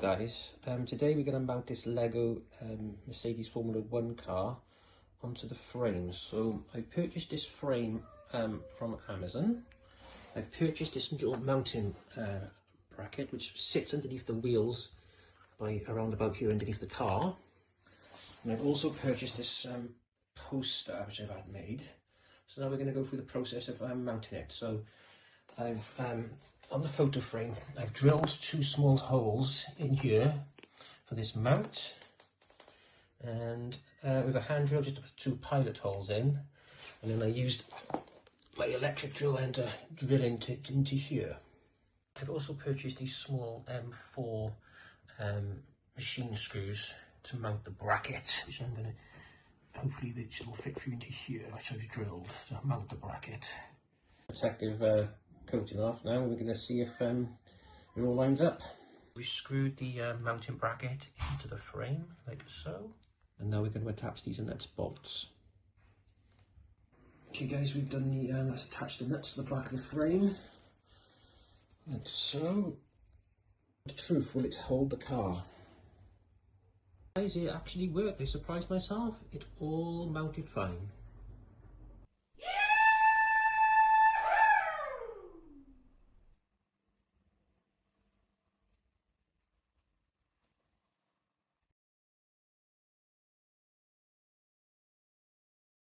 guys, today we're going to mount this Lego Mercedes Formula 1 car onto the frame. So I've purchased this frame from Amazon. I've purchased this little mounting bracket which sits underneath the wheels by around about here underneath the car. And I've also purchased this poster which I've had made. So now we're going to go through the process of mounting it. So I've on the photo frame, I've drilled two small holes in here for this mount, and with a hand drill just to put two pilot holes in, and then I used my electric drill end to drill into here. I've also purchased these small M4 machine screws to mount the bracket, which I'm going to, hopefully this will fit through into here, which I've drilled to mount the bracket. Protective coating off now, and we're going to see if it all lines up. We screwed the mounting bracket into the frame like so, and now we're going to attach these nuts bolts. Okay guys, we've done the let's attach the nuts to the back of the frame like so. The truth, will it hold the car? Guys, it actually worked. I surprised myself. It all mounted fine.